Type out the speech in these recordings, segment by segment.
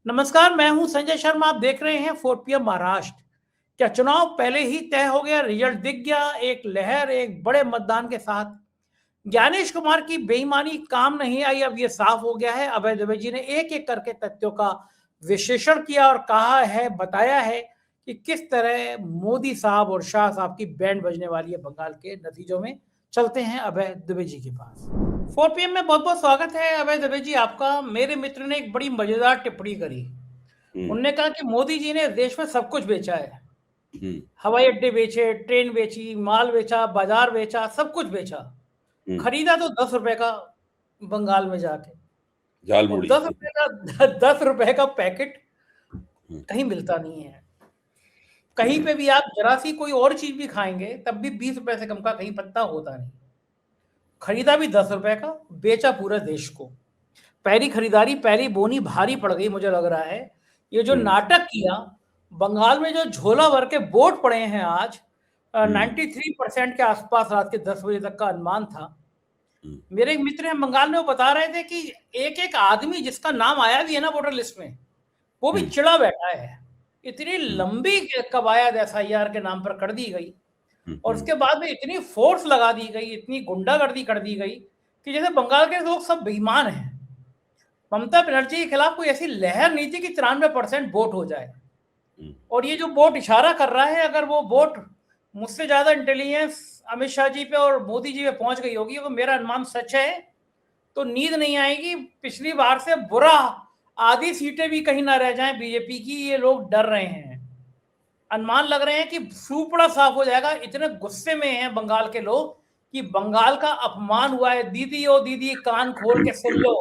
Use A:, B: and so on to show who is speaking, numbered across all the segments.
A: नमस्कार, मैं हूं संजय शर्मा। आप देख रहे हैं 4 PM महाराष्ट्र। क्या चुनाव पहले ही तय हो गया? रिजल्ट दिख गया? एक लहर एक बड़े मतदान के साथ ज्ञानेश कुमार की बेईमानी काम नहीं आई, अब ये साफ हो गया है। अभय दुबे जी ने एक एक करके तथ्यों का विश्लेषण किया और कहा है, बताया है कि किस तरह मोदी साहब और शाह साहब की बैंड बजने वाली है बंगाल के नतीजों में। चलते हैं अभय दुबे जी के पास। 4 PM में बहुत बहुत स्वागत है अभय दुबे जी आपका। मेरे मित्र ने एक बड़ी मजेदार टिप्पणी करी। उन्होंने कहा कि मोदी जी ने देश में सब कुछ बेचा है। हवाई अड्डे बेचे, ट्रेन बेची, माल बेचा, बाजार बेचा, सब कुछ बेचा। खरीदा तो 10 रुपए का बंगाल में जाके, और
B: झालमुड़ी
A: 10 रुपए का पैकेट कहीं मिलता नहीं है। कहीं पे भी आप जरा सी कोई और चीज भी खाएंगे तब भी 20 रुपए से कम का कहीं पत्ता होता नहीं। खरीदा भी 10 रुपए का, बेचा पूरे देश को। पहली खरीदारी, पहली बोनी भारी पड़ गई मुझे लग रहा है। ये जो नाटक किया, बंगाल में जो झोला भर के वोट पड़े हैं आज, 93% के आसपास रात के 10 बजे तक का अनुमान था। मेरे एक मित्र हैं बंगाल में, वो बता रहे थे कि एक एक आदमी जिसका नाम आया भी है ना वोटर लिस्ट में, वो भी चिढ़ा बैठा है। इतनी लंबी कवायद SIR के नाम पर कर दी गई और उसके बाद में इतनी फोर्स लगा दी गई, इतनी गुंडागर्दी कर दी गई कि जैसे बंगाल के लोग सब बेईमान हैं। ममता बनर्जी के खिलाफ कोई ऐसी लहर नहीं थी कि 93% वोट हो जाए। और ये जो वोट इशारा कर रहा है, अगर वो वोट मुझसे ज्यादा इंटेलिजेंस अमित शाह जी पे और मोदी जी पे पहुंच गई होगी, तो मेरा अनुमान सच है, तो नींद नहीं आएगी। पिछली बार से बुरा, आधी सीटें भी कहीं ना रह जाएं बीजेपी की, ये लोग डर रहे हैं। अनुमान लग रहे हैं कि सुपड़ा साफ हो जाएगा। इतने गुस्से में हैं बंगाल के लोग कि बंगाल का अपमान हुआ है। दीदी ओ दीदी कान खोल के सुन लो।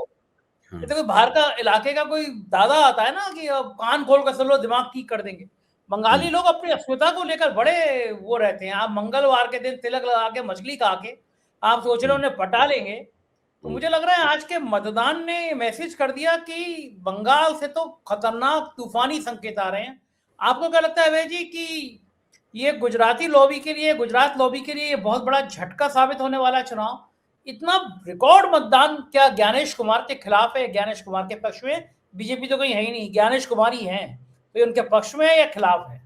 A: जैसे कोई बाहर का इलाके का कोई दादा आता है ना कि अब कान खोल कर सुन लो, दिमाग ठीक कर देंगे। बंगाली लोग अपनी अस्मिता को लेकर बड़े वो रहते हैं। आप मंगलवार के दिन तिलक लगा के मछली खा के आप सोच रहे हो उन्हें पटा लेंगे। तो मुझे लग रहा है आज के मतदान ने मैसेज कर दिया कि बंगाल से तो खतरनाक तूफानी संकेत आ रहे हैं। आपको क्या लगता है अभय जी कि ये गुजराती लॉबी के लिए, गुजरात लॉबी के लिए बहुत बड़ा झटका साबित होने वाला चुनाव? इतना रिकॉर्ड मतदान क्या ज्ञानेश कुमार के खिलाफ है, ज्ञानेश कुमार के पक्ष में? बीजेपी तो कहीं है ही नहीं, ज्ञानेश कुमार ही हैं, तो ये उनके पक्ष में है या खिलाफ है?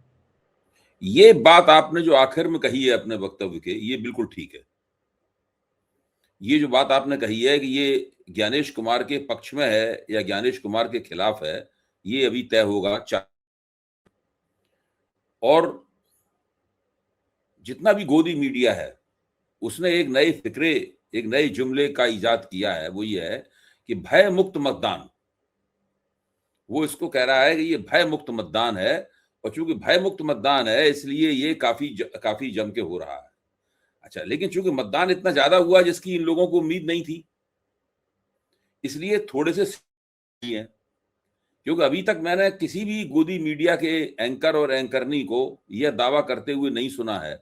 B: ये बात आपने जो आखिर में कही है अपने वक्तव्य के, ये बिल्कुल ठीक है। ये जो बात आपने कही है कि ये ज्ञानेश कुमार के पक्ष में है या ज्ञानेश कुमार के खिलाफ है, ये अभी तय होगा। और जितना भी गोदी मीडिया है उसने एक नए फिक्रे, एक नए जुमले का इजाद किया है। वो ये है कि भय मुक्त मतदान। वो इसको कह रहा है कि ये भय मुक्त मतदान है, और चूंकि भय मुक्त मतदान है इसलिए ये काफी जम के हो रहा है। अच्छा, लेकिन चूंकि मतदान इतना ज्यादा हुआ जिसकी इन लोगों को उम्मीद नहीं थी, इसलिए थोड़े से हैं। क्योंकि अभी तक मैंने किसी भी गोदी मीडिया के एंकर और एंकरनी को यह दावा करते हुए नहीं सुना है।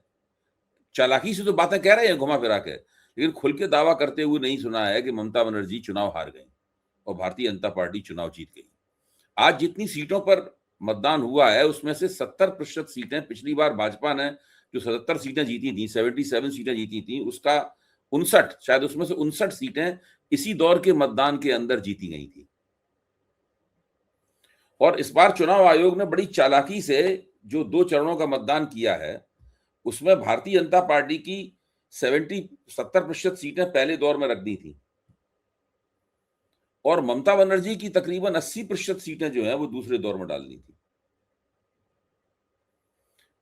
B: चालाकी से तो बातें कह रहे हैं घुमा फिरा के, लेकिन खुल के दावा करते हुए नहीं सुना है कि ममता बनर्जी चुनाव हार गई और भारतीय जनता पार्टी चुनाव जीत गई। आज जितनी सीटों पर मतदान हुआ है उसमें से 70% सीटें पिछली बार भाजपा ने जो 77 सीटें जीती थी, 77 सीटें जीती थी, उसका 59, शायद उसमें से 59 सीटें इसी दौर के मतदान के अंदर जीती गई थी। और इस बार चुनाव आयोग ने बड़ी चालाकी से जो 2 चरणों का मतदान किया है उसमें भारतीय जनता पार्टी की 70% सीटें पहले दौर में रख दी थी और ममता बनर्जी की तकरीबन 80% सीटें जो हैं वो दूसरे दौर में डालनी थी,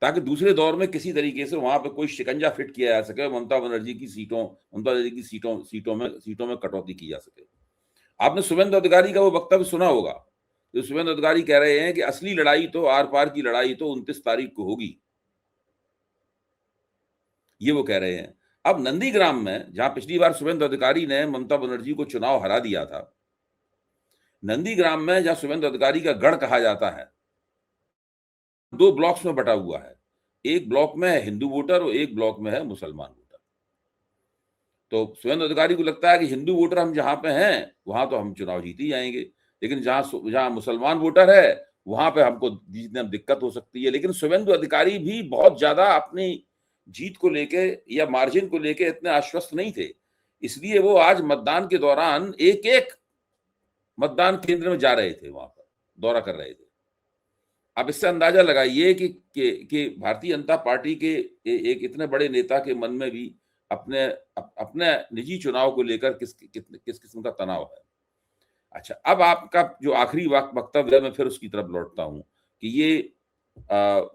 B: ताकि दूसरे दौर में किसी तरीके से वहां पे कोई शिकंजा फिट किया जा सके, ममता बनर्जी की सीटों में कटौती की जा सके। आपने शुभेंदु अधिकारी का वो वक्तव्य सुना होगा। तो शुभेंदु अधिकारी कह रहे हैं कि असली लड़ाई तो, आर पार की लड़ाई तो 29 तारीख को होगी, ये वो कह रहे हैं। अब नंदीग्राम में, जहां पिछली बार शुभेंदु अधिकारी ने ममता बनर्जी को चुनाव हरा दिया था, नंदीग्राम में जहां शुभेंदु अधिकारी का गढ़ कहा जाता है, 2 ब्लॉक्स में बटा हुआ है। एक ब्लॉक में है हिंदू वोटर और एक ब्लॉक में है मुसलमान वोटर। तो शुभेंदु अधिकारी को लगता है कि हिंदू वोटर हम जहां पे हैं वहां तो हम चुनाव जीत ही जाएंगे, लेकिन जहां मुसलमान वोटर है वहां पे हमको जीतने में दिक्कत हो सकती है। लेकिन शुभेंदु अधिकारी भी बहुत ज्यादा अपनी जीत को लेके या मार्जिन को लेके इतने आश्वस्त नहीं थे, इसलिए वो आज मतदान के दौरान एक एक मतदान केंद्र में जा रहे थे वहां पर। दौरा कर रहे थे। अब इससे अंदाजा लगाइए कि भारतीय जनता पार्टी के एक इतने बड़े नेता के मन में भी अपने अपने निजी चुनाव को लेकर किस किस्म का तनाव है। अच्छा, अब आपका जो आखिरी वक्तव्य है, मैं फिर उसकी तरफ लौटता हूं कि ये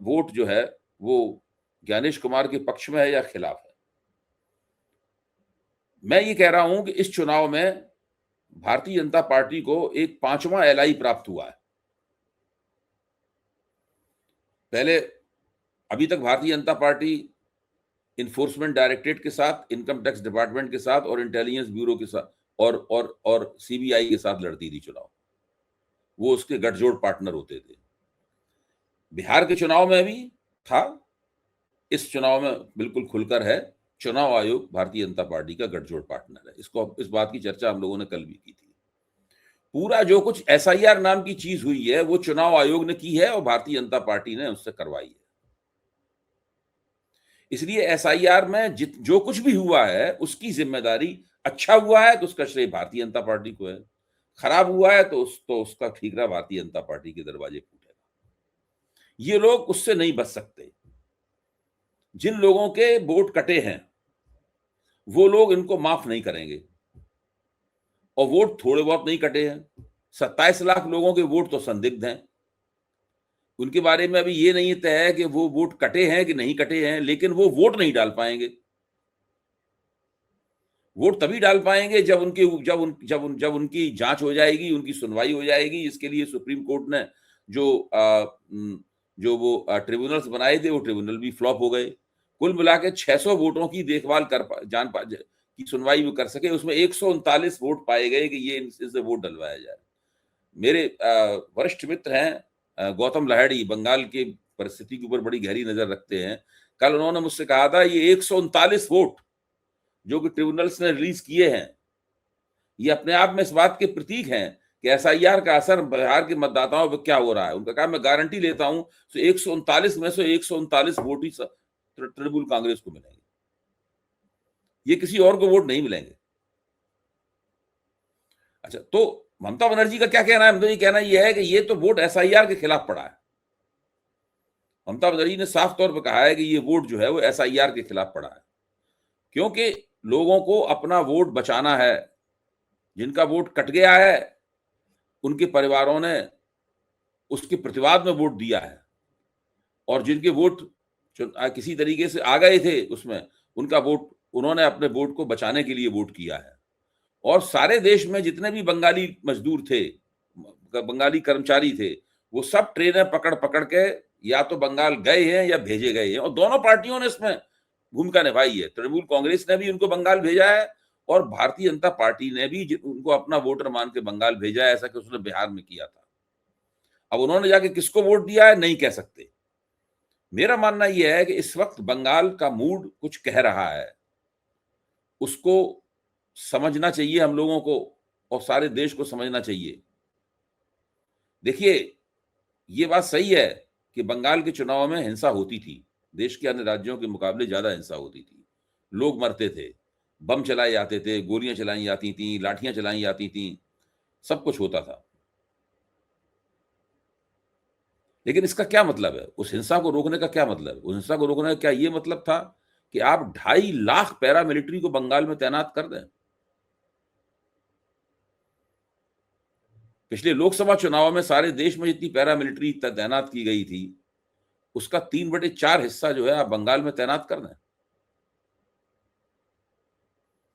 B: वोट जो है वो ज्ञानेश कुमार के पक्ष में है या खिलाफ है। मैं ये कह रहा हूं कि इस चुनाव में भारतीय जनता पार्टी को एक 5वां एलआई प्राप्त हुआ है। पहले अभी तक Bharatiya Janata party enforcement directorate के साथ, इनकम टैक्स डिपार्टमेंट के साथ और इंटेलिजेंस ब्यूरो के साथ और सीबीआई के साथ लड़ती थी चुनाव। वो उसके गठजोड़ पार्टनर होते थे। बिहार के चुनाव में भी था, इस चुनाव में बिल्कुल खुलकर है। चुनाव आयोग भारतीय जनता पार्टी का गठजोड़ पार्टनर है। इस बात की चर्चा हम लोगों ने कल भी की थी। पूरा जो कुछ एसआईआर नाम की चीज हुई है वो चुनाव आयोग ने की है और भारतीय जनता पार्टी ने उससे करवाई है। इसलिए एसआईआर में जो कुछ भी हुआ है उसकी जिम्मेदारी, अच्छा हुआ है तो उसका श्रेय भारतीय जनता पार्टी को है, खराब हुआ है तो उसका ठीकरा भारतीय जनता पार्टी के दरवाजे फूटेगा। ये लोग उससे नहीं बच सकते। जिन लोगों के वोट कटे हैं वो लोग इनको माफ नहीं करेंगे, और वोट थोड़े बहुत नहीं कटे हैं। 27 लाख लोगों के वोट तो संदिग्ध हैं। उनके बारे में अभी ये नहीं तय है कि वो वोट कटे हैं कि नहीं कटे हैं, लेकिन वो वोट नहीं डाल पाएंगे। वोट तभी डाल पाएंगे जब उनकी जांच हो जाएगी, उनकी सुनवाई हो जाएगी। इसके लिए सुप्रीम कोर्ट ने जो वो ट्रिब्यूनल्स बनाए थे वो ट्रिब्यूनल भी फ्लॉप हो गए। कुल मिला के 600 वोटों की देखभाल की सुनवाई वो कर सके, उसमें 139 वोट पाए गए कि ये इनसे वोट डलवाया जाए। मेरे वरिष्ठ मित्र हैं गौतम लाहिड़ी, बंगाल की परिस्थिति के ऊपर बड़ी गहरी नजर रखते हैं। कल उन्होंने मुझसे कहा था ये 139 वोट जो कि ट्रिब्यूनल्स ने रिलीज किए हैं, ये अपने आप में इस बात के प्रतीक हैं कि एसआईआर का असर बिहार के मतदाताओं पर क्या हो रहा है। उनका कहा मैं गारंटी लेता हूं तो 139 में से 139 वोट ही तृणमूल कांग्रेस को मिलेंगे, ये किसी और को वोट नहीं मिलेंगे। अच्छा, तो ममता बनर्जी का क्या कहना है? मुझे ये कहना यह है कि ये तो वोट एसआईआर के खिलाफ पड़ा है। ममता बनर्जी ने साफ तौर पर कहा है कि ये वोट जो है वो एसआईआर के खिलाफ पड़ा है, क्योंकि लोगों को अपना वोट बचाना है। जिनका वोट कट गया है उनके परिवारों ने उसके प्रतिवाद में वोट दिया है, और जिनके वोट किसी तरीके से आ गए थे उसमें, उनका वोट, उन्होंने अपने वोट को बचाने के लिए वोट किया है। और सारे देश में जितने भी बंगाली मजदूर थे, बंगाली कर्मचारी थे, वो सब ट्रेनें पकड़ पकड़ के या तो बंगाल गए हैं या भेजे गए हैं, और दोनों पार्टियों ने इसमें भूमिका निभाई है। तृणमूल कांग्रेस ने भी उनको बंगाल भेजा है और भारतीय जनता पार्टी ने भी उनको अपना वोटर मान के बंगाल भेजा है, ऐसा कि उसने बिहार में किया था। अब उन्होंने जाके किसको वोट दिया है नहीं कह सकते। मेरा मानना यह है कि इस वक्त बंगाल का मूड कुछ कह रहा है, उसको समझना चाहिए हम लोगों को, और सारे देश को समझना चाहिए। देखिए, ये बात सही है कि बंगाल के चुनाव में हिंसा होती थी, देश के अन्य राज्यों के मुकाबले ज्यादा हिंसा होती थी, लोग मरते थे, बम चलाए जाते थे, गोलियां चलाई जाती थी, लाठियां चलाई जाती थी, सब कुछ होता था। लेकिन इसका क्या मतलब है? उस हिंसा को रोकने का क्या मतलब है? उस हिंसा को रोकने का क्या ये मतलब था कि आप 2.5 लाख पैरामिलिट्री को बंगाल में तैनात कर दें? पिछले लोकसभा चुनाव में सारे देश में जितनी पैरामिलिट्री तैनात की गई थी, उसका 3/4 हिस्सा जो है आप बंगाल में तैनात कर दें।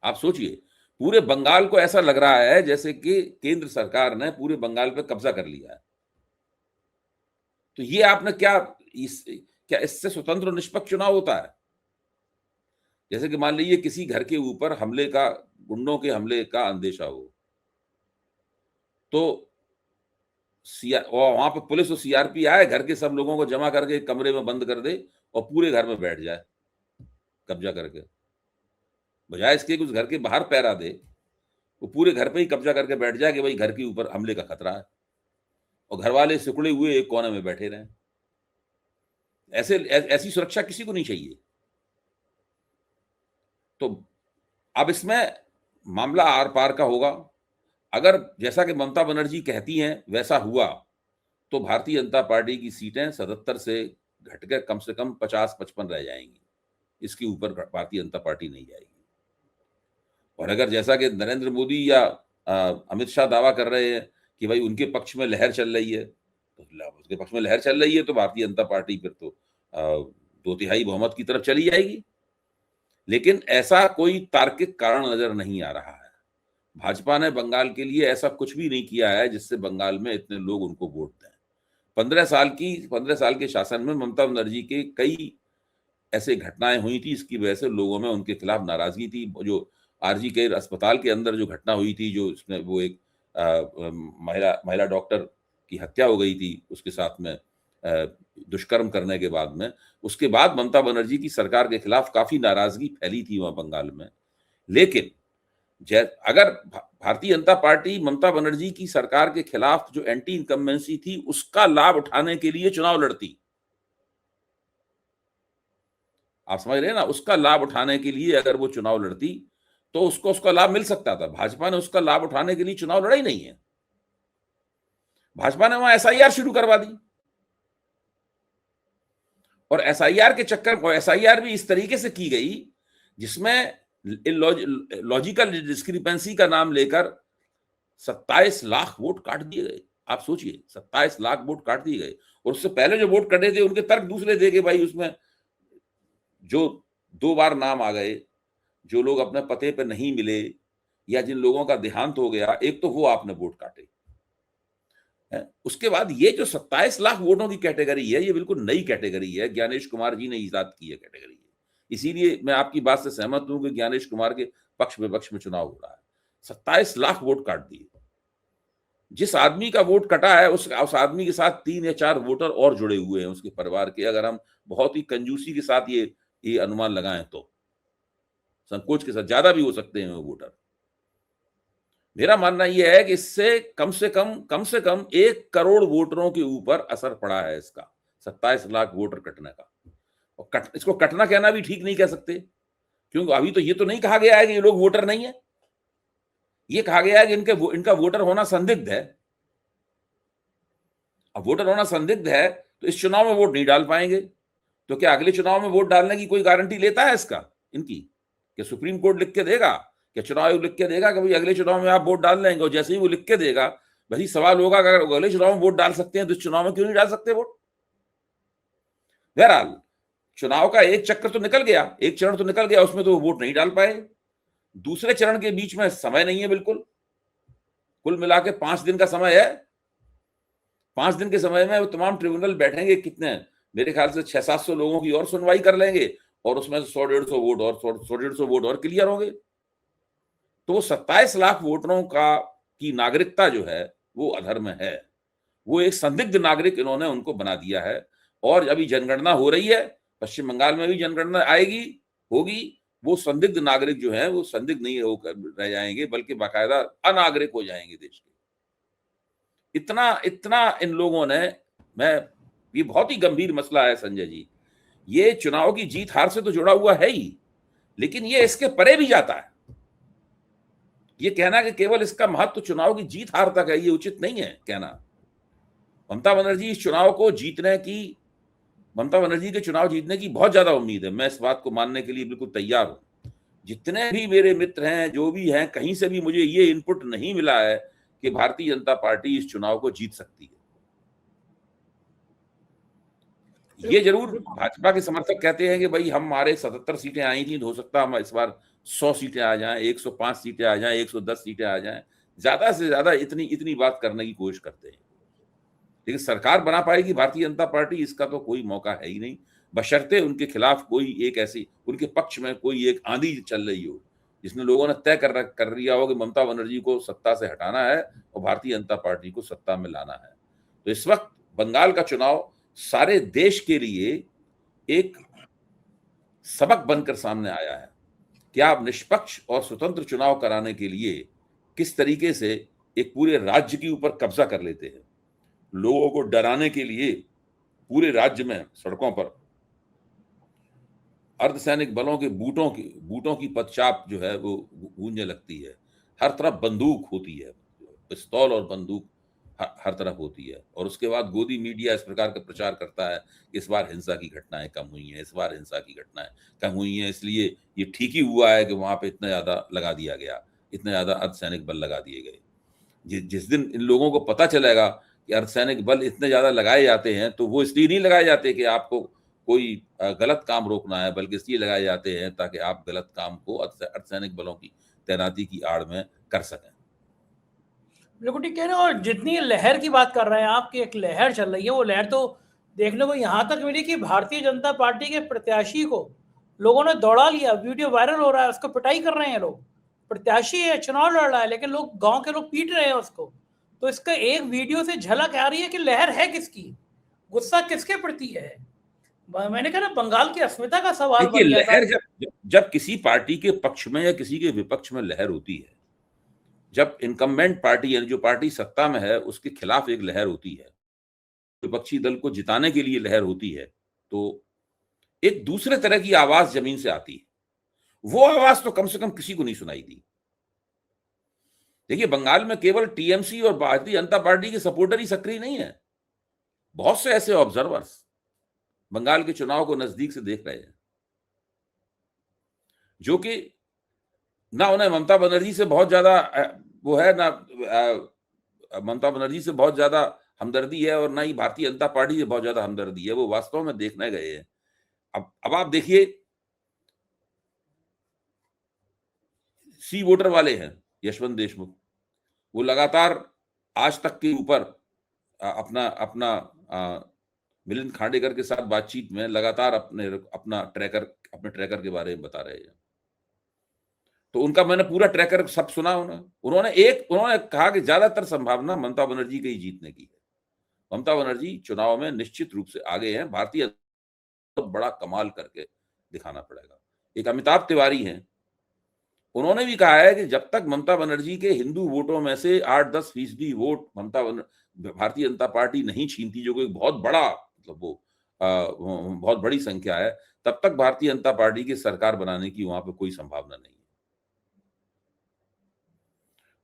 B: आप सोचिए, पूरे बंगाल को ऐसा लग रहा है जैसे कि केंद्र सरकार ने पूरे बंगाल पे कब्जा कर लिया है। तो ये आपने क्या इससे स्वतंत्र और निष्पक्ष चुनाव होता है? जैसे कि मान लीजिए किसी घर के ऊपर हमले का, गुंडों के हमले का अंदेशा हो, तो और वहां पर पुलिस और सीआरपी आए, घर के सब लोगों को जमा करके एक कमरे में बंद कर दे और पूरे घर में बैठ जाए कब्जा करके, बजाय इसके कि उस घर के बाहर पहरा दे, वो पूरे घर पे ही कब्जा करके बैठ जाए कि भाई घर के ऊपर हमले का खतरा है, और घर वाले सिकुड़े हुए एक कोने में बैठे रहें। ऐसी सुरक्षा किसी को नहीं चाहिए। तो अब इसमें मामला आर पार का होगा। अगर जैसा कि ममता बनर्जी कहती हैं वैसा हुआ तो भारतीय जनता पार्टी की सीटें 77 से घटकर कम से कम 50-55 रह जाएंगी। इसके ऊपर भारतीय जनता पार्टी नहीं जाएगी। और अगर जैसा कि नरेंद्र मोदी या अमित शाह दावा कर रहे हैं कि भाई उनके पक्ष में लहर चल रही है, तो उसके पक्ष में लहर चल रही है तो भारतीय जनता पार्टी फिर तो 2/3 बहुमत की तरफ चली जाएगी। लेकिन ऐसा कोई तार्किक कारण नजर नहीं आ रहा है। भाजपा ने बंगाल के लिए ऐसा कुछ भी नहीं किया है जिससे बंगाल में इतने लोग उनको वोट दें। 15 साल के शासन में ममता बनर्जी के कई ऐसे घटनाएं हुई थी, इसकी वजह से लोगों में उनके खिलाफ नाराजगी थी। जो आरजी केयर अस्पताल के अंदर जो घटना हुई थी, जो इसमें वो एक महिला डॉक्टर की हत्या हो गई थी उसके साथ में दुष्कर्म करने के बाद में, उसके बाद ममता बनर्जी की सरकार के खिलाफ काफी नाराजगी फैली थी वहां बंगाल में। लेकिन अगर भारतीय जनता पार्टी ममता बनर्जी की सरकार के खिलाफ जो एंटी इनकम्बेंसी थी उसका लाभ उठाने के लिए चुनाव लड़ती, आप समझ रहे हैं ना, उसका लाभ उठाने के लिए अगर वो चुनाव लड़ती तो उसको उसका लाभ मिल सकता था। भाजपा ने उसका लाभ उठाने के लिए चुनाव लड़ा ही नहीं है। भाजपा ने वहां एसआईआर शुरू करवा दी, और एसआईआर के चक्कर में एसआईआर भी इस तरीके से की गई जिसमें लॉजिकल डिस्क्रिपेंसी का नाम लेकर 27 लाख वोट काट दिए गए। आप सोचिए, 27 लाख वोट काट दिए गए, और उससे पहले जो वोट कटे थे उनके तर्क दूसरे थे कि भाई उसमें जो 2 बार नाम आ गए, जो लोग अपने पते पे नहीं मिले या जिन लोगों का देहांत हो गया, एक तो वो आपने वोट काटे। उसके बाद ये जो 27 लाख वोटों की कैटेगरी है, ये बिल्कुल नई कैटेगरी है, ज्ञानेश कुमार जी ने इजाद की है कैटेगरी है। इसीलिए मैं आपकी बात से सहमत हूं कि ज्ञानेश कुमार के पक्ष में चुनाव हो रहा है। 27 लाख वोट काट दिए। जिस आदमी का वोट कटा है उस आदमी के साथ 3 या 4 वोटर और जुड़े हुए हैं उसके परिवार के, अगर हम बहुत ही कंजूसी के साथ ये अनुमान लगाएं तो संकोच के साथ ज्यादा भी हो सकते हैं वो वोटर। मेरा मानना यह है कि इससे कम से कम 1 करोड़ वोटरों के ऊपर असर पड़ा है इसका, 27 लाख वोटर कटने का। और इसको कटना कहना भी ठीक नहीं कह सकते, क्योंकि अभी तो ये तो नहीं कहा गया है कि ये लोग वोटर नहीं है। ये कहा गया है कि इनका वोटर होना संदिग्ध है। अब वोटर होना संदिग्ध है तो इस चुनाव में वोट नहीं डाल पाएंगे, तो क्या अगले चुनाव में वोट डालने की कोई गारंटी लेता है इसका इनकी? क्या सुप्रीम कोर्ट लिख के देगा, क्या चुनाव आयोग लिख के देगा कि भाई अगले चुनाव में आप वोट डाल लेंगे? और जैसे ही वो लिख के देगा, वही सवाल होगा कि अगर अगले चुनाव में वोट डाल सकते हैं तो इस चुनाव में क्यों नहीं डाल सकते वोट? बहरहाल चुनाव का एक चक्कर तो निकल गया, एक चरण तो निकल गया, उसमें तो वोट नहीं डाल पाए। दूसरे चरण के बीच में समय नहीं है बिल्कुल, कुल मिला के 5 दिन का समय है। 5 दिन के समय में वो तमाम ट्रिब्यूनल बैठेंगे, कितने, मेरे ख्याल से 600-700 लोगों की और सुनवाई कर लेंगे, और उसमें 100-150 वोट और 100-150 वोट और क्लियर होंगे। तो वो 27 लाख वोटरों की नागरिकता जो है वो अधर्म है। वो एक संदिग्ध नागरिक इन्होंने उनको बना दिया है। और अभी जनगणना हो रही है, पश्चिम बंगाल में भी जनगणना आएगी, होगी। वो संदिग्ध नागरिक जो है वो संदिग्ध नहीं होकर रह जाएंगे, बल्कि बाकायदा अनागरिक हो जाएंगे देश के। इतना इन लोगों ने, ये बहुत ही गंभीर मसला है संजय जी। ये चुनाव की जीत हार से तो जुड़ा हुआ है ही, लेकिन ये इसके परे भी जाता है। ये कहना कि केवल इसका महत्व चुनाव की जीत हार तक है, ये उचित नहीं है कहना। ममता बनर्जी के चुनाव जीतने की बहुत ज्यादा उम्मीद है। मैं इस बात को मानने के लिए बिल्कुल तैयार हूं। जितने भी मेरे मित्र हैं, जो भी हैं, कहीं से भी मुझे ये इनपुट नहीं मिला है कि भारतीय जनता पार्टी इस चुनाव को जीत सकती है। ये जरूर भाजपा के समर्थक कहते हैं कि भाई हमारे 77 सीटें आई थी, तो हो सकता है हम इस बार 100 सीटें आ जाएं, 105 सीटें आ जाएं, 110 सीटें आ जाएं, ज्यादा से ज्यादा इतनी बात करने की कोशिश करते हैं। लेकिन सरकार बना पाएगी भारतीय जनता पार्टी, इसका तो कोई मौका है ही नहीं, बशर्ते उनके खिलाफ कोई एक ऐसी, उनके पक्ष में कोई एक आंधी चल रही हो जिसमें लोगों ने तय कर लिया हो कि ममता बनर्जी को सत्ता से हटाना है और भारतीय जनता पार्टी को सत्ता में लाना है। तो इस वक्त बंगाल का चुनाव सारे देश के लिए एक सबक बनकर सामने आया है कि आप निष्पक्ष और स्वतंत्र चुनाव कराने के लिए किस तरीके से एक पूरे राज्य के ऊपर कब्जा कर लेते हैं। लोगों को डराने के लिए पूरे राज्य में सड़कों पर अर्धसैनिक बलों के बूटों की पदचाप जो है वो गूंजने लगती है। हर तरफ बंदूक होती है, पिस्तौल और बंदूक हर तरफ होती है। और उसके बाद गोदी मीडिया इस प्रकार का प्रचार करता है, इस बार हिंसा की घटनाएं कम हुई हैं, इस बार हिंसा की घटनाएं कम हुई हैं, इसलिए ये ठीक ही हुआ है कि वहां पे इतना ज्यादा लगा दिया गया, इतने ज्यादा अर्धसैनिक बल लगा दिए गए। जिस दिन इन लोगों को पता चलेगा कि अर्धसैनिक बल इतने ज्यादा लगाए जाते हैं, तो वो इसलिए नहीं लगाए जाते कि आपको कोई गलत काम रोकना है, बल्कि इसलिए लगाए जाते हैं ताकि आप गलत काम को अर्धसैनिक बलों की तैनाती की आड़ में कर सकें।
A: बिल्कुल ठीक कह रहे हो। और जितनी लहर की बात कर रहे हैं आप कि एक लहर चल रही है, वो लहर तो देखने को यहाँ तक मिली कि भारतीय जनता पार्टी के प्रत्याशी को लोगों ने दौड़ा लिया, वीडियो वायरल हो रहा है, उसको पिटाई कर रहे हैं लोग। प्रत्याशी है, चुनाव लड़ रहा है, लेकिन लोग, गांव के लोग पीट रहे हैं उसको। तो इसका एक वीडियो से झलक आ रही है कि लहर है किसकी, गुस्सा किसके प्रति है। मैंने कहा ना, बंगाल की अस्मिता का सवाल
B: देखिए,
A: बन गया था।
B: लहर जब किसी पार्टी के पक्ष में या किसी के विपक्ष में लहर होती है, जब इनकम्बेंट पार्टी यानी जो पार्टी सत्ता में है उसके खिलाफ एक लहर होती है, विपक्षी दल को जिताने के लिए लहर होती है, तो एक दूसरे तरह की आवाज जमीन से आती है। वो आवाज तो कम से कम किसी को नहीं सुनाई दी। देखिए, बंगाल में केवल टीएमसी और भारतीय जनता पार्टी के सपोर्टर ही सक्रिय नहीं है, बहुत से ऐसे ऑब्जर्वर्स बंगाल के चुनाव को नजदीक से देख रहे हैं, जो कि ना उन्हें ममता बनर्जी से बहुत ज्यादा वो है, ना ममता बनर्जी से बहुत ज्यादा हमदर्दी है, और ना ही भारतीय जनता पार्टी से बहुत ज्यादा हमदर्दी है। वो वास्तव में देखने गए हैं। अब आप देखिए, सी वोटर वाले हैं यशवंत देशमुख, वो लगातार आज तक के ऊपर अपना अपना मिलिंद खांडेकर के साथ बातचीत में लगातार अपने ट्रैकर के बारे में बता रहे हैं। तो उनका मैंने पूरा ट्रैकर सब सुना। उन्होंने कहा कि ज्यादातर संभावना ममता बनर्जी के ही जीतने की है। ममता बनर्जी चुनाव में निश्चित रूप से आगे हैं, भारतीय तो बड़ा कमाल करके दिखाना पड़ेगा। एक अमिताभ तिवारी हैं, उन्होंने भी कहा है कि जब तक ममता बनर्जी के हिंदू वोटों में से 8-10% वोट भारतीय जनता पार्टी नहीं छीनती, जो कि बहुत बड़ा मतलब वो बहुत बड़ी संख्या है, तब तक भारतीय जनता पार्टी की सरकार बनाने की वहां पे कोई संभावना नहीं है।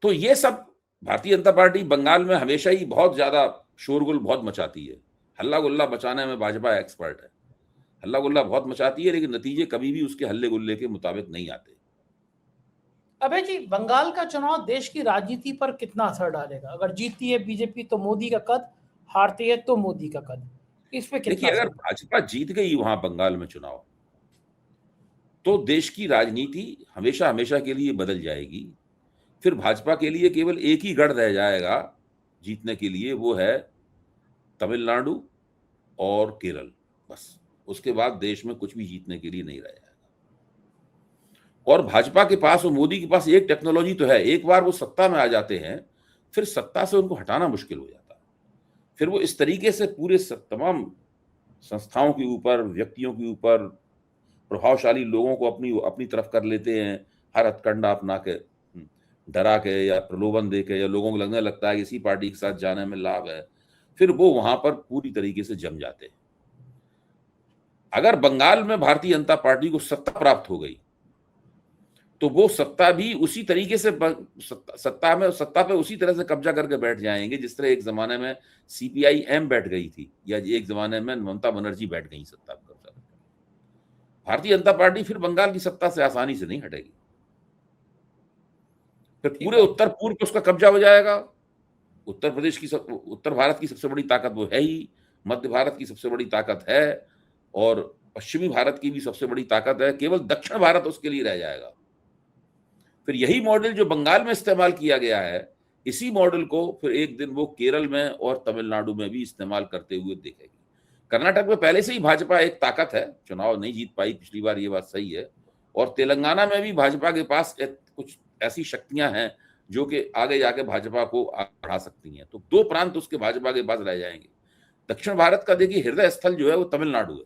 B: तो ये सब भारतीय जनता पार्टी बंगाल में हमेशा ही बहुत ज्यादा शोरगुल बहुत मचाती है, हल्ला गुल्ला मचाने में भाजपा एक्सपर्ट है। हल्ला गुल्ला बहुत मचाती है, लेकिन नतीजे कभी भी उसके हल्ले गुल्ले के मुताबिक नहीं आते।
A: अबे जी, बंगाल का चुनाव देश की राजनीति पर कितना असर डालेगा? अगर जीतती है बीजेपी तो मोदी का कद, हारती है तो मोदी का कद, इस पे कितना
B: देखिए, अगर
A: असर?
B: भाजपा जीत गई वहां बंगाल में चुनाव, तो देश की राजनीति हमेशा हमेशा के लिए बदल जाएगी। फिर भाजपा के लिए केवल एक ही गढ़ रह जाएगा जीतने के लिए, वो है तमिलनाडु और केरल, बस। उसके बाद देश में कुछ भी जीतने के लिए नहीं रह जाएगा। और भाजपा के पास और मोदी के पास एक टेक्नोलॉजी तो है, एक बार वो सत्ता में आ जाते हैं, फिर सत्ता से उनको हटाना मुश्किल हो जाता है। फिर वो इस तरीके से पूरे तमाम संस्थाओं के ऊपर, व्यक्तियों के ऊपर, प्रभावशाली लोगों को अपनी अपनी तरफ कर लेते हैं, हर हथकंडा अपना के, डरा के या प्रलोभन दे के, या लोगों को लगने लगता है कि इसी पार्टी के साथ जाने में लाभ है, फिर वो वहां पर पूरी तरीके से जम जाते हैं। अगर बंगाल में भारतीय जनता पार्टी को सत्ता प्राप्त हो गई, तो वो सत्ता भी उसी तरीके से सत्ता पे उसी तरह से कब्जा करके बैठ जाएंगे, जिस तरह एक जमाने में सीपीआई-एम बैठ गई थी, या एक जमाने में ममता बनर्जी बैठ गई सत्ता पर कब्जा। भारतीय जनता पार्टी फिर बंगाल की सत्ता से आसानी से नहीं हटेगी। फिर पूरे उत्तर पूर्व पे उसका कब्जा हो जाएगा। उत्तर भारत की सबसे बड़ी ताकत वो है ही, मध्य भारत की सबसे बड़ी ताकत है, और पश्चिमी भारत की भी सबसे बड़ी ताकत है। केवल दक्षिण भारत उसके लिए रह जाएगा। फिर यही मॉडल जो बंगाल में इस्तेमाल किया गया है, इसी मॉडल को फिर एक दिन वो केरल में और तमिलनाडु में भी इस्तेमाल करते हुए देखेगी। कर्नाटक में पहले से ही भाजपा एक ताकत है, चुनाव नहीं जीत पाई पिछली बार, ये बात सही है। और तेलंगाना में भी भाजपा के पास कुछ ऐसी शक्तियां हैं जो कि आगे जाके भाजपा को बढ़ा सकती हैं। तो दो प्रांत उसके भाजपा के पास रह जाएंगे। दक्षिण भारत का देखिए हृदय स्थल जो है वो तमिलनाडु है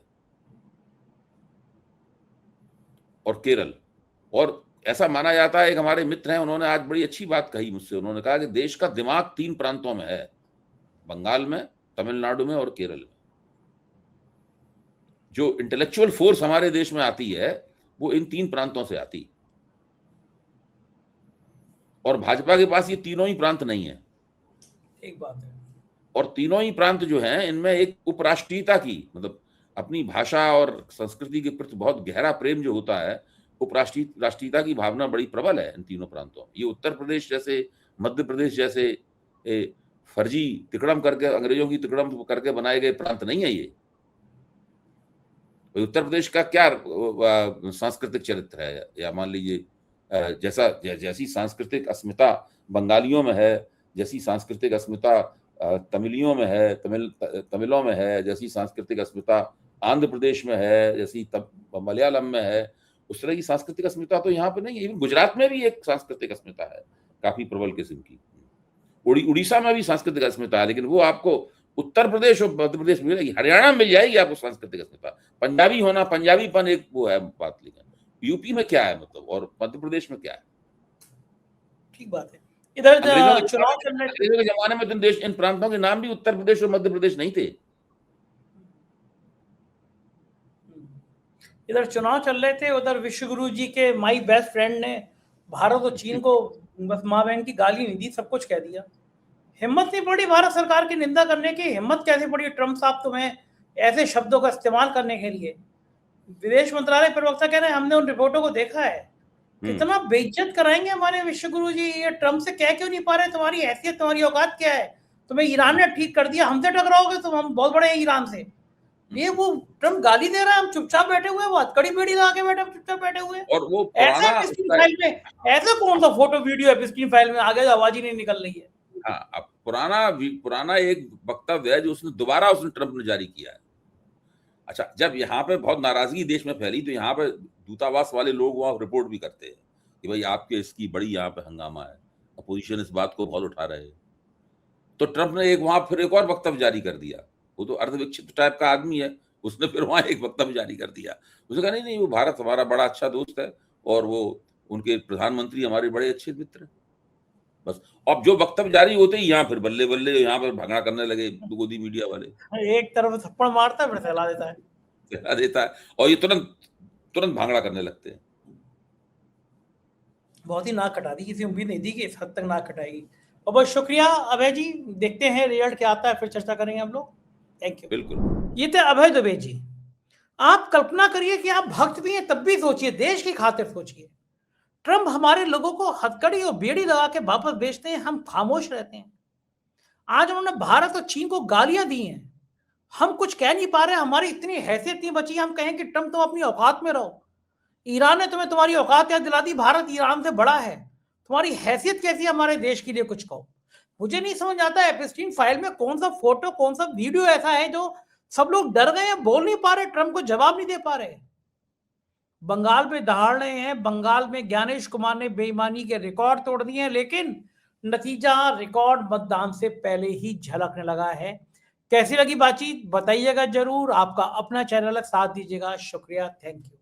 B: और केरल। और ऐसा माना जाता है, एक हमारे मित्र हैं, उन्होंने आज बड़ी अच्छी बात कही मुझसे। उन्होंने कहा कि देश का दिमाग 3 प्रांतों में है, बंगाल में, तमिलनाडु में और केरल में। जो इंटेलेक्चुअल फोर्स हमारे देश में आती है वो इन 3 प्रांतों से आती है, और भाजपा के पास ये तीनों ही प्रांत नहीं है।
A: एक बात है।
B: और तीनों ही प्रांत जो हैं इनमें एक उपराष्ट्रीयता की, मतलब अपनी भाषा और संस्कृति के प्रति बहुत गहरा प्रेम जो होता है, राष्ट्रीयता की भावना बड़ी प्रबल है इन तीनों प्रांतों में। ये उत्तर प्रदेश जैसे, मध्य प्रदेश जैसे फर्जी तिकड़म करके, अंग्रेजों की तिकड़म करके बनाए गए प्रांत नहीं है ये। उत्तर प्रदेश का क्या सांस्कृतिक चरित्र है, या मान लीजिए जैसी सांस्कृतिक अस्मिता बंगालियों में है, जैसी सांस्कृतिक अस्मिता तमिलियों में है, तमिलों में है, जैसी सांस्कृतिक अस्मिता आंध्र प्रदेश में है, जैसी मलयालम में है, उस तरह की सांस्कृतिक अस्मिता तो यहाँ पे नहीं है। इवन गुजरात में भी एक सांस्कृतिक अस्मिता है काफी प्रबल किस्म की, उड़ीसा में भी सांस्कृतिक अस्मिता है, लेकिन वो आपको उत्तर प्रदेश और मध्य प्रदेश में मिलेगी, हरियाणा में मिल जाएगी आपको सांस्कृतिक अस्मिता। पंजाबी होना, पंजाबीपन एक वो है बात, लेकिन यूपी में क्या है मतलब, और मध्य प्रदेश में क्या है?
A: ठीक बात है। इधर
B: चुनाव के जमाने में देश, इन प्रांतों के नाम भी उत्तर प्रदेश और मध्य प्रदेश नहीं थे।
A: इधर चुनाव चल रहे थे, उधर विश्वगुरु जी के माई बेस्ट फ्रेंड ने भारत और चीन को बस माँ बहन की गाली नहीं दी, सब कुछ कह दिया। हिम्मत नहीं पड़ी भारत सरकार की निंदा करने की, हिम्मत कैसे पड़ी ट्रम्प साहब तुम्हें ऐसे शब्दों का इस्तेमाल करने के लिए? विदेश मंत्रालय प्रवक्ता कह रहे हैं हमने उन रिपोर्टों को देखा है। कितना बेइज्जत कराएंगे हमारे विश्वगुरु जी, ये ट्रम्प से कह क्यों नहीं पा रहे? तुम्हारी हैसियत, तुम्हारी औकात क्या है? तुम्हें ईरान ने ठीक कर दिया, हमसे टकराओगे तुम, हम बहुत बड़े हैं ईरान से। ये वो ट्रम्प गाली दे रहा है, हम चुपचाप बैठे हुए, वो हथकड़ी बेड़ी लगा के बैठे, चुपचाप बैठे हुए।
B: और वो
A: ऐसे फाइल में ऐसा कौन सा फोटो वीडियो एपिस्टीन फाइल में आगे आवाज ही नहीं निकल रही है।
B: हाँ, अब पुराना एक वक्तव्य है जो उसने दोबारा ट्रम्प ने जारी किया है। अच्छा, जब यहाँ पे बहुत नाराजगी देश में फैली तो यहाँ पे दूतावास वाले लोग वहाँ रिपोर्ट भी करते हैं कि भाई आपके इसकी बड़ी यहाँ पे हंगामा है, अपोजिशन इस बात को बहुत उठा रहे हैं। तो ट्रम्प ने वहां फिर एक और वक्तव्य जारी कर दिया। वो तो अर्धविकसित टाइप का आदमी है, उसने फिर वहां एक वक्तव्य जारी कर दिया। उसने कहा नहीं, वो भारत हमारा बड़ा अच्छा दोस्त है और वो उनके प्रधानमंत्री हमारे बड़े अच्छे मित्र हैं। बस अब जो वक्तव्य जारी होते ही यहाँ फिर बल्ले बल्ले यहाँ पर भगड़ा करने लगे गोदी मीडिया वाले।
A: एक तरफ थप्पड़ मारता है, फिर फैला देता है
B: और ये तुरंत भांगड़ा करने लगते हैं।
A: बहुत ही नाक कटा दी, किसी उम्मीद नहीं थी कि इस हद तक नाक कटाएगी। और बहुत शुक्रिया अभय जी, देखते हैं रिजल्ट क्या आता है, फिर चर्चा करेंगे हम लोग। Thank you.
B: बिल्कुल।
A: ये थे अभय दुबे जी। आप कल्पना करिए कि आप भक्त भी हैं, तब भी सोचिए, देश की खातिर सोचिए। ट्रम्प हमारे लोगों को हथकड़ी और बेड़ी लगा के वापस भेजते हैं, हम खामोश रहते हैं। आज उन्होंने भारत और चीन को गालियां दी हैं, हम कुछ कह नहीं पा रहे। हमारी इतनी हैसियत नहीं बची हम कहें कि ट्रम्प तुम अपनी औकात में रहो। ईरान ने तुम्हें तुम्हारी औकात याद दिला दी, भारत ईरान से बड़ा है, तुम्हारी हैसियत कैसी है हमारे देश के लिए, कुछ कहो। मुझे नहीं समझ आता एपिस्टीन फाइल में कौन सा फोटो, कौन सा वीडियो ऐसा है जो सब लोग डर गए हैं, बोल नहीं पा रहे, ट्रम्प को जवाब नहीं दे पा रहे। बंगाल में दहाड़ रहे हैं, बंगाल में ज्ञानेश कुमार ने बेईमानी के रिकॉर्ड तोड़ दिए हैं, लेकिन नतीजा रिकॉर्ड मतदान से पहले ही झलकने लगा है। कैसी लगी बातचीत बताइएगा जरूर, आपका अपना चैनल है, साथ दीजिएगा। शुक्रिया, थैंक यू।